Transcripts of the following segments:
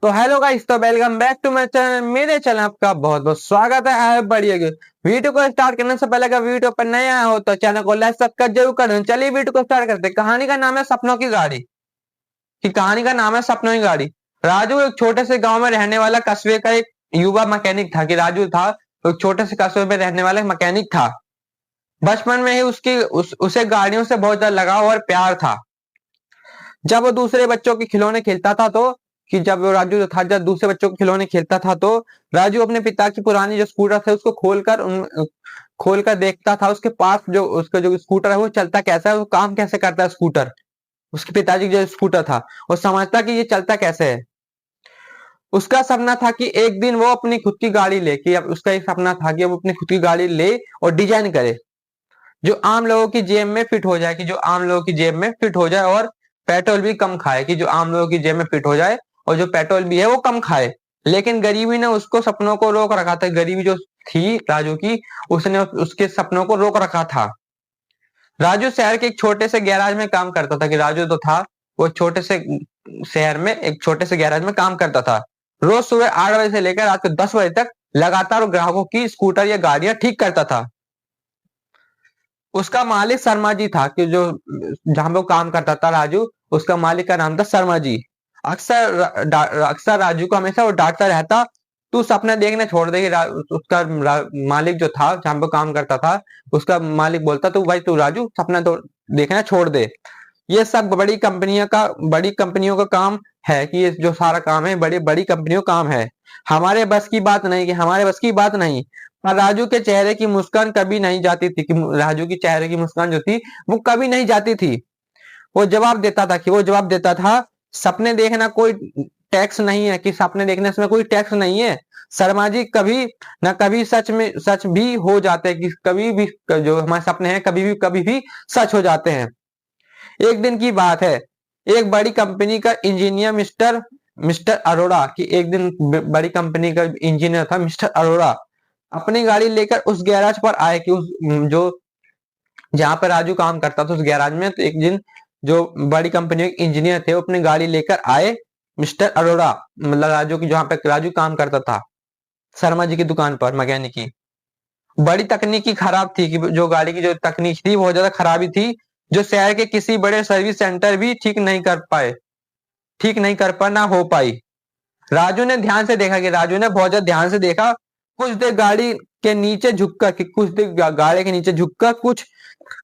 तो hello guys, तो welcome back to my channel. मेरे चैनल आपका बहुत बहुत स्वागत है। आप बढ़िया वीडियो को स्टार्ट करने से पहले अगर वीडियो पर नया हो तो चैनल को लाइक सब्सक्राइब जरूर कर दें। चलिए वीडियो को स्टार्ट करते हैं। कहानी का नाम है सपनों की गाड़ी। कहानी का नाम है सपनों की गाड़ी। राजू एक छोटे से गाँव में रहने वाला कस्बे का एक युवा मैकेनिक था। राजू था एक छोटे से कस्बे में रहने वाला मैकेनिक था। बचपन में ही उसे गाड़ियों से बहुत ज्यादा लगाव और प्यार था। जब वो दूसरे बच्चों के खिलौने खेलता था तो जब वो राजू जो था जब दूसरे बच्चों के खिलौने खेलता था तो राजू अपने पिता की पुरानी जो स्कूटर थे उसको खोलकर देखता था उसके पास जो उसका जो स्कूटर है वो चलता कैसा है, वो काम कैसे करता है स्कूटर। उसके पिताजी का जो स्कूटर था वो समझता कि ये चलता कैसे है। उसका सपना था कि एक दिन वो अपनी खुद की गाड़ी ले कि अब उसका एक सपना था कि वो अपनी खुद की गाड़ी ले और डिजाइन करे जो आम लोगों की जेब में फिट हो जाए, और पेट्रोल भी कम खाए, कि जो आम लोगों की जेब में फिट हो जाए और जो पेट्रोल भी है वो कम खाए। लेकिन गरीबी ने उसको सपनों को रोक रखा था। गरीबी जो थी राजू की, उसने उसके सपनों को रोक रखा था। राजू शहर के एक छोटे से गैराज में काम करता था। कि राजू तो था वो छोटे से शहर में एक छोटे से गैराज में काम करता था। रोज सुबह 8 बजे से लेकर रात को 10 बजे तक लगातार ग्राहकों की स्कूटर या गाड़ियां ठीक करता था। उसका मालिक शर्मा जी था, कि जो जहां पे वो काम करता था राजू, उसका मालिक का नाम था शर्मा जी। अक्सर राजू को हमेशा वो डांटता रहता, तू सपना देखना छोड़ दे। मालिक जो था जहां पे काम करता था, उसका मालिक बोलता तू भाई तू राजू सपना तो देखना छोड़ दे। ये सब बड़ी कंपनियों का काम है, कि ये जो सारा काम है बड़ी बड़ी कंपनियों का काम है। हमारे बस की बात नहीं, कि हमारे बस की बात नहीं। पर राजू के चेहरे की मुस्कान कभी नहीं जाती थी, कि राजू की चेहरे की मुस्कान जो थी वो कभी नहीं जाती थी। वो जवाब देता था सपने देखना कोई टैक्स नहीं है, कि सपने देखने में कोई टैक्स नहीं है। शर्मा जी कभी ना कभी सच भी हो जाते हैं, कि कभी भी जो हमारे सपने हैं कभी भी सच हो जाते हैं। एक दिन की बात है, एक बड़ी कंपनी का इंजीनियर मिस्टर मिस्टर अरोड़ा, की एक दिन बड़ी कंपनी का इंजीनियर था मिस्टर अरोड़ा अपनी गाड़ी लेकर उस गैराज पर आए, कि उस जो जहां पर राजू काम करता था उस गैराज में। तो एक दिन जो बड़ी कंपनी के इंजीनियर थे वो अपनी गाड़ी लेकर आए मिस्टर अरोड़ा, मतलब राजू की जहां पे राजू काम करता था शर्मा जी की दुकान पर मैकेनिक की। बड़ी तकनीकी खराब थी, कि जो गाड़ी की जो तकनीक थी बहुत ज्यादा खराबी थी, जो शहर के किसी बड़े सर्विस सेंटर भी ठीक नहीं कर पा ना हो पाई। राजू ने बहुत ज्यादा ध्यान से देखा। कुछ देर गाड़ी के नीचे झुककर कि कुछ देर गाड़ी के नीचे झुककर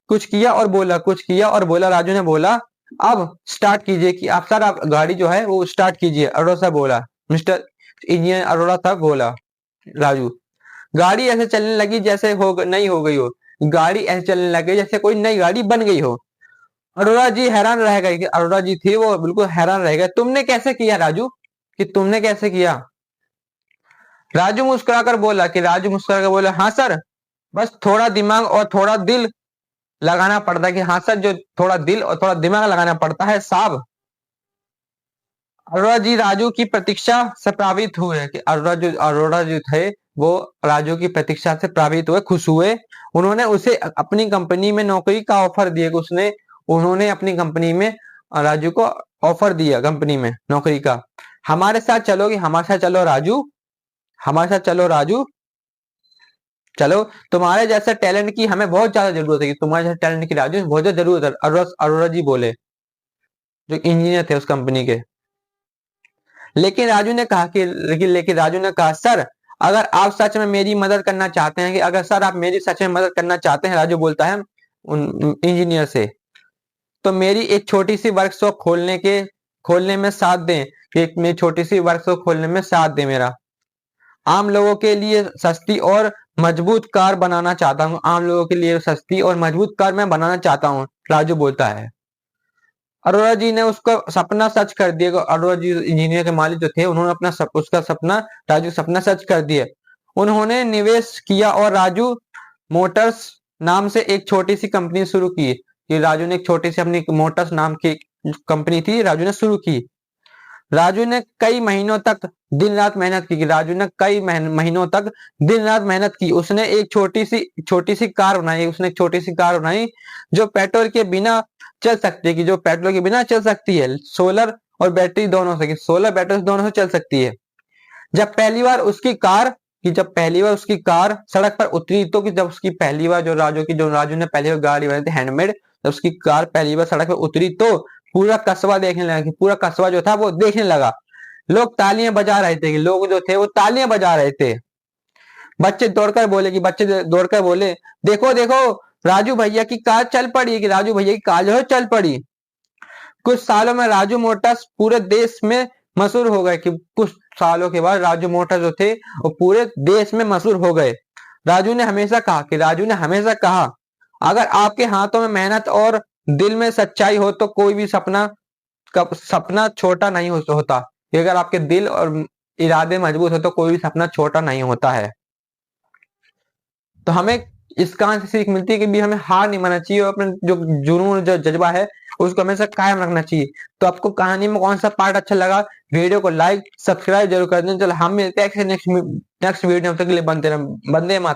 कुछ किया और बोला। राजू ने बोला अब स्टार्ट कीजिए, कि आप सर आप गाड़ी जो है वो स्टार्ट कीजिए। अरोड़ा साहब बोला, मिस्टर इंजीनियर अरोड़ा साहब बोला। राजू गाड़ी ऐसे चलने लगी जैसे नई हो गई हो। गाड़ी ऐसे चलने लगी जैसे कोई नई गाड़ी बन गई हो। अरोड़ा जी हैरान रह गए, कि अरोड़ा जी थी वो बिल्कुल हैरान रह गए। तुमने कैसे किया राजू, कि तुमने कैसे किया। राजू मुस्कुराकर बोला हाँ सर, बस थोड़ा दिमाग और थोड़ा दिल लगाना पड़ता है। कि हाँ सर, जो थोड़ा दिल और थोड़ा दिमाग लगाना पड़ता है साहब। अरोड़ा जी राजू की प्रतीक्षा से प्रभावित हुए, कि अरोड़ा जो थे वो राजू की प्रतीक्षा से प्रभावित हुए, खुश हुए। उन्होंने उसे अपनी कंपनी में नौकरी का ऑफर दिया, कि उन्होंने अपनी कंपनी में राजू को ऑफर दिया कंपनी में नौकरी का। हमारे साथ चलोगे, हमारे साथ चलो राजू, हमारे साथ चलो राजू, चलो तुम्हारे जैसे टैलेंट की हमें बहुत ज्यादा जरूरत है, कि तुम्हारे जैसे टैलेंट की राजू बहुत ज्यादा जरूरत है। अरोड़ा जी बोले, जो इंजीनियर थे उस कंपनी के। लेकिन राजू ने कहा सर, अगर आप सच में मेरी मदद करना चाहते हैं, कि अगर सर आप मेरी सच में मदद करना चाहते हैं, राजू बोलता है उन इंजीनियर से, तो मेरी एक छोटी सी वर्कशॉप खोलने में साथ दें, कि एक मेरी छोटी सी वर्कशॉप खोलने में साथ दें मेरा। आम लोगों के लिए सस्ती और मजबूत कार बनाना चाहता हूँ। आम लोगों के लिए सस्ती और मजबूत कार मैं बनाना चाहता हूँ, राजू बोलता है। अरोड़ा जी ने उसका सपना सच कर दिया। अरोड़ा जी इंजीनियर के मालिक जो थे उन्होंने उसका सपना राजू सपना सच कर दिया। उन्होंने निवेश किया और राजू मोटर्स नाम से एक छोटी सी कंपनी शुरू की। कि राजू ने एक छोटी सी अपनी मोटर्स नाम की कंपनी थी, राजू ने शुरू की। राजू ने कई महीनों तक दिन रात मेहनत की। महीनों तक दिन रात मेहनत की। उसने एक छोटी सी कार बनाई जो पेट्रोल के बिना चल सकती है, कि जो पेट्रोल के बिना चल सकती है, सोलर और बैटरी दोनों से, सोलर बैटरी दोनों से चल सकती है। जब पहली बार उसकी कार सड़क पर उतरी, तो कि जब उसकी पहली बार जो राजू ने पहली बार गाड़ी बनाई थी हैंडमेड, जब उसकी कार पहली बार सड़क पर उतरी तो पूरा कस्बा देखने लगा, कि पूरा कस्बा जो था वो देखने लगा। लोग तालियां बजा रहे थे, कि लोग जो थे वो तालियां बजा रहे थे। बच्चे दौड़कर बोले, देखो देखो, राजू भैया की कार चल पड़ी, कि राजू भैया की कार जो है चल पड़ी। कुछ सालों में राजू मोटर्स पूरे देश में मशहूर हो गए, कि कुछ सालों के बाद राजू मोटर्स जो थे वो पूरे देश में मशहूर हो गए। राजू ने हमेशा कहा, अगर आपके हाथों में मेहनत और दिल में सच्चाई हो तो कोई भी सपना छोटा नहीं होता। कि अगर आपके दिल और इरादे मजबूत हो तो कोई भी सपना छोटा नहीं होता है। तो हमें इस कहानी से सीख मिलती है कि भी हमें हार नहीं मानना चाहिए, और अपने जो जुनून, जो जज्बा है उसको हमेशा कायम रखना चाहिए। तो आपको कहानी में कौन सा पार्ट अच्छा लगा, वीडियो को लाइक सब्सक्राइब जरूर कर दें। चलो हम मिलते हैं नेक्स्ट वीडियो, तक के लिए बंदे मातरम।